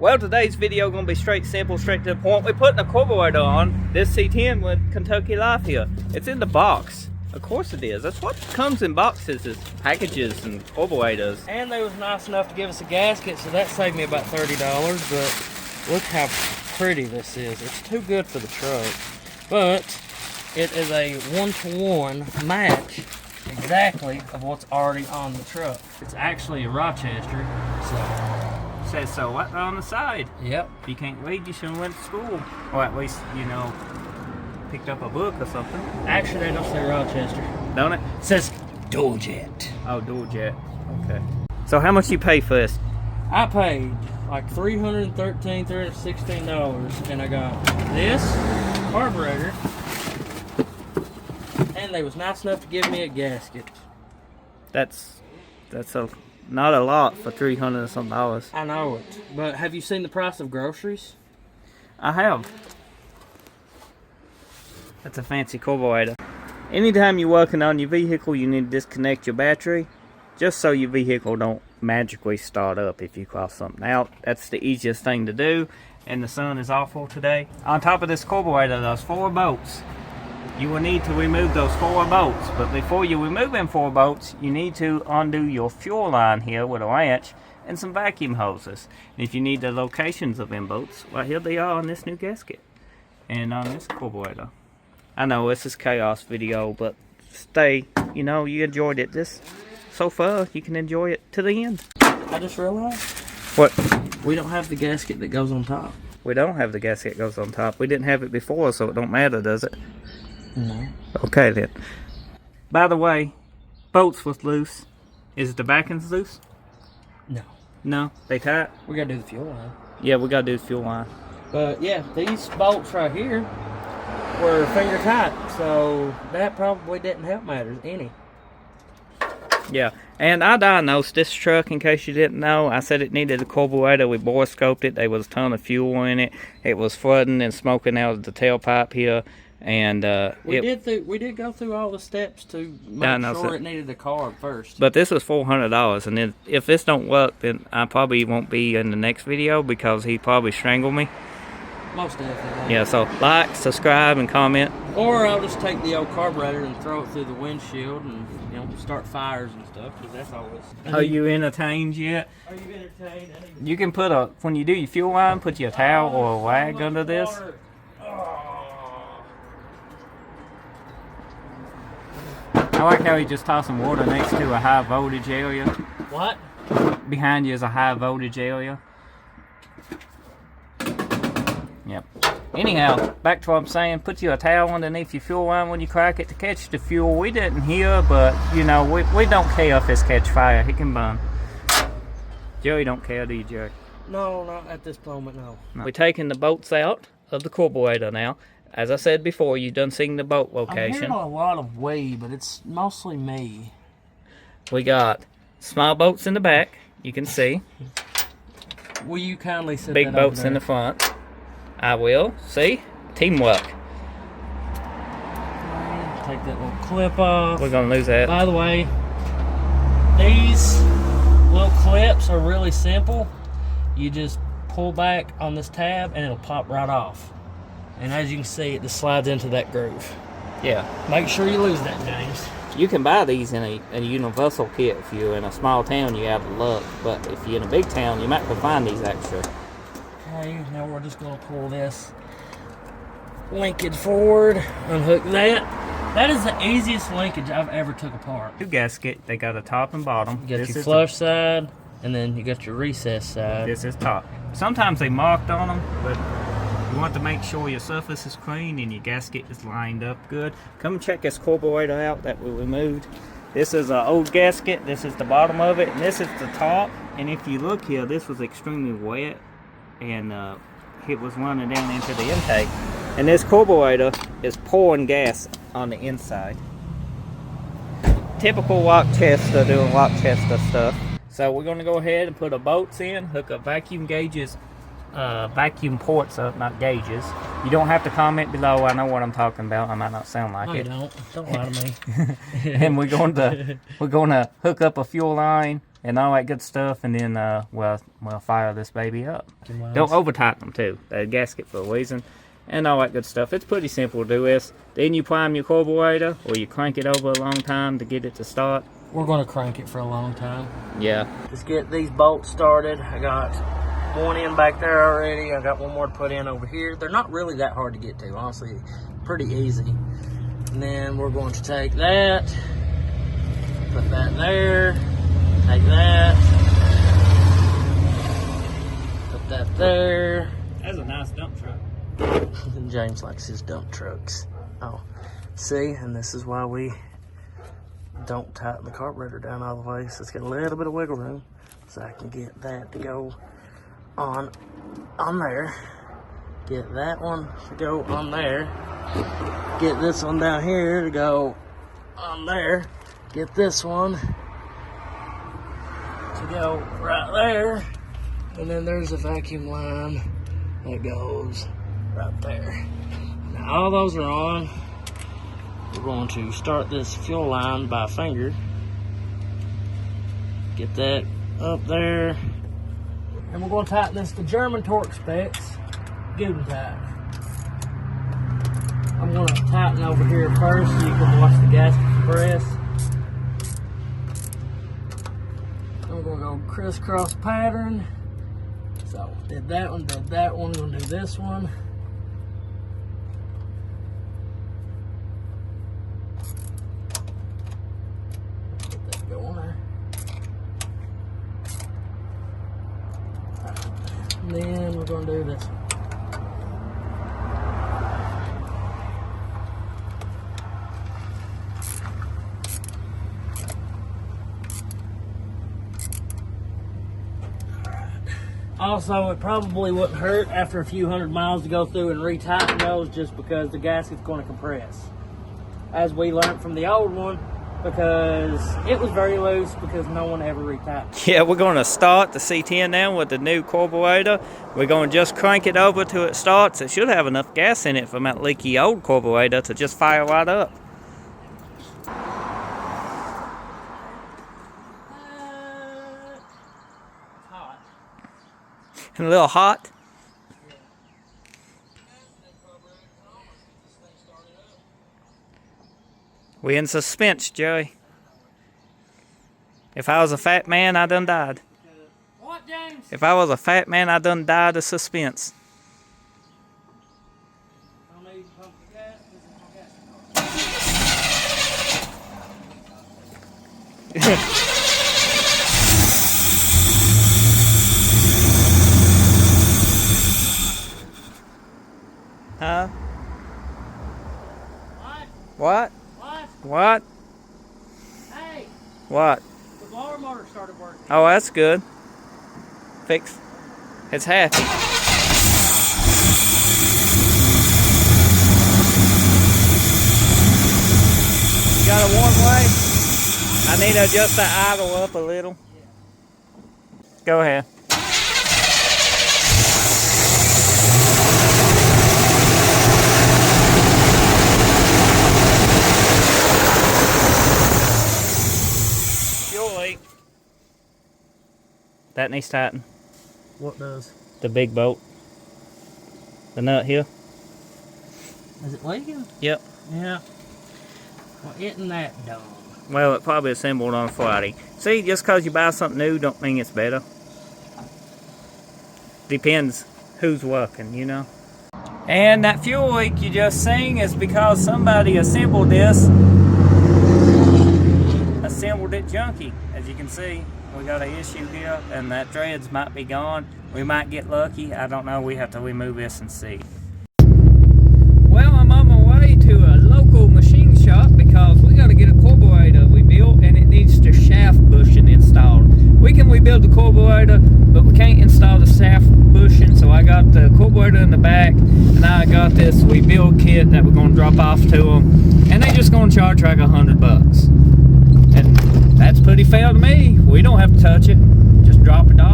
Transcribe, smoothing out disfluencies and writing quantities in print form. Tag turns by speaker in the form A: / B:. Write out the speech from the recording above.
A: Well, today's video gonna be straight, simple, straight to the point. We're putting a carburetor on this C10 with Kentucky Life here. It's in the box. Of course it is. That's what comes in boxes, is packages and carburetors.
B: And they was nice enough to give us a gasket, so that saved me about $30. But look how pretty this is. It's too good for the truck. But it is a one-to-one match exactly of what's already on the truck. It's actually a Rochester, so...
A: Says so right on the side.
B: Yep.
A: If you can't read, you shouldn't went to school. Or at least, you know, picked up a book or something.
B: Actually, they don't say Rochester.
A: Don't it?
B: It says dual jet.
A: Oh, dual jet. Okay. So how much you pay for this?
B: I paid like $316, and I got this carburetor, and they was nice enough to give me a gasket.
A: That's not a lot for $300 and something.
B: I know it, but have you seen the price of groceries?
A: I have. That's a fancy carburetor. Anytime you're working on your vehicle, you need to disconnect your battery, just so your vehicle don't magically start up if you cross something out. That's the easiest thing to do, and the sun is awful today. On top of this carburetor, there's 4 bolts. You will need to remove those 4 bolts, but before you remove them 4 bolts, you need to undo your fuel line here with a wrench and some vacuum hoses. And if you need the locations of them bolts, well, here they are on this new gasket and on this carburetor. I know this is chaos video, but stay, you know, you enjoyed it this so far, you can enjoy it to the end.
B: I just realized
A: What?
B: we don't have the gasket that goes on top.
A: We don't have the gasket that goes on top. We didn't have it before, so it don't matter, does it?
B: No.
A: Okay then. By the way, bolts was loose. Is the backings loose?
B: No.
A: No, they tight.
B: We gotta do the fuel line.
A: Yeah, we gotta do the fuel line.
B: But yeah, these bolts right here were finger tight, so that probably didn't help matters any.
A: Yeah, and I diagnosed this truck in case you didn't know. I said it needed a carburetor. We bore scoped it. There was a ton of fuel in it. It was flooding and smoking out of the tailpipe here. And
B: we did go through all the steps to make sure it needed a carb first.
A: But this was $400, and then if this don't work, then I probably won't be in the next video because he probably strangled me.
B: Most definitely.
A: Yeah, so like, subscribe, and comment.
B: Or I'll just take the old carburetor and throw it through the windshield and, you know, start fires and stuff, because that's always...
A: Are you entertained yet?
B: Are you entertained?
A: You can put when you do your fuel line, put your towel or a rag under this. I like how he just tossed some water next to a high voltage area.
B: What?
A: Behind you is a high voltage area. Yep. Anyhow, back to what I'm saying. Put you a towel underneath your fuel line when you crack it to catch the fuel. We didn't hear, but you know, we don't care if it's catch fire. It can burn. Joey don't care, do you, Jerry?
B: No, not at this moment, no.
A: We're taking the bolts out of the carburetor now. As I said before, you done seen the bolt location.
B: I'm hearing a lot of we, but it's mostly me.
A: We got small bolts in the back, you can see.
B: Will you kindly sit
A: big bolts in the front. I will. See? Teamwork.
B: Take that little clip off.
A: We're gonna lose that.
B: By the way, these little clips are really simple. You just pull back on this tab and it'll pop right off. And as you can see, it just slides into that groove.
A: Yeah.
B: Make sure you lose that, James.
A: You can buy these in a universal kit. If you're in a small town, you have luck. But if you're in a big town, you might go find these extra.
B: Okay, now we're just going to pull this linkage forward, unhook that. That is the easiest linkage I've ever took apart.
A: Two gasket, they got a top and bottom.
B: You got your flush side, and then you got your recess side.
A: This is top. Sometimes they marked on them, but you want to make sure your surface is clean and your gasket is lined up good. Come check this carburetor out that we removed. This is an old gasket. This is the bottom of it, and this is the top. And if you look here, this was extremely wet, and it was running down into the intake. And this carburetor is pouring gas on the inside. Typical Rochester doing Rochester stuff. So we're going to go ahead and put our bolts in, hook up vacuum gauges. Vacuum ports up, not gauges. You don't have to comment below. I know what I'm talking about. I might not sound like it.
B: No, you don't lie to me.
A: And we're going to hook up a fuel line and all that good stuff, and then we'll fire this baby up.
B: Wow.
A: Don't over tighten them too. The gasket for a reason, and all that good stuff. It's pretty simple to do this. Then you prime your carburetor, or you crank it over a long time to get it to start.
B: We're going to crank it for a long time.
A: Yeah.
B: Just get these bolts started. I got one in back there already. I got one more to put in over here. They're not really that hard to get to, honestly. Pretty easy. And then we're going to take that, put that there, take that, put that there.
A: That's a nice dump truck.
B: James likes his dump trucks. Oh, see, and this is why we don't tighten the carburetor down all the way, so it's got a little bit of wiggle room, so I can get that to go on there, get that one to go on there, get this one down here to go on there, get this one to go right there, and then there's a vacuum line that goes right there. Now all those are on. We're going to start this fuel line by finger. Get that up there. And we're going to tighten this to German torque specs, Guten Tag. I'm going to tighten over here first so you can watch the gasket press. I'm going to go crisscross pattern. So, did that one, going to do this one. And then we're going to do this one. Also, it probably wouldn't hurt after a few hundred miles to go through and retighten those, just because the gasket's going to compress. As we learned from the old one, because it was very loose because no one ever retightened.
A: Yeah, we're going to start the C10 now with the new carburetor. We're going to just crank it over till it starts. It should have enough gas in it from that leaky old carburetor to just fire right up.
B: Hot.
A: And a little hot. We in suspense, Joey. If I was a fat man, I done died.
B: What, James?
A: If I was a fat man, I done died of suspense.
B: I need to pump the gas. This is my gas.
A: Huh?
B: What?
A: What? What?
B: Hey,
A: What?
B: the blower motor started working.
A: Oh, that's good. Fix. It's happy. You got a warm way? I need to adjust the idle up a little. Go ahead. That needs tighten.
B: What does?
A: The big bolt. The nut here.
B: Is it leaking?
A: Yep.
B: Yeah. Well, isn't that dumb?
A: Well, it probably assembled on Friday. See, just because you buy something new don't mean it's better. Depends who's working, you know. And that fuel leak you just seen is because somebody assembled this. Assembled it junky, as you can see. We got an issue here, and that threads might be gone. We might get lucky. I don't know. We have to remove this and see. Well, I'm on my way to a local machine shop because we got to get a carburetor rebuilt, and it needs the shaft bushing installed. We can rebuild the carburetor, but we can't install the shaft bushing. So I got the carburetor in the back, and I got this rebuild kit that we're going to drop off to them, and they're just going to charge like $100. And that's pretty fair to me. We don't have to touch it. Just drop it off.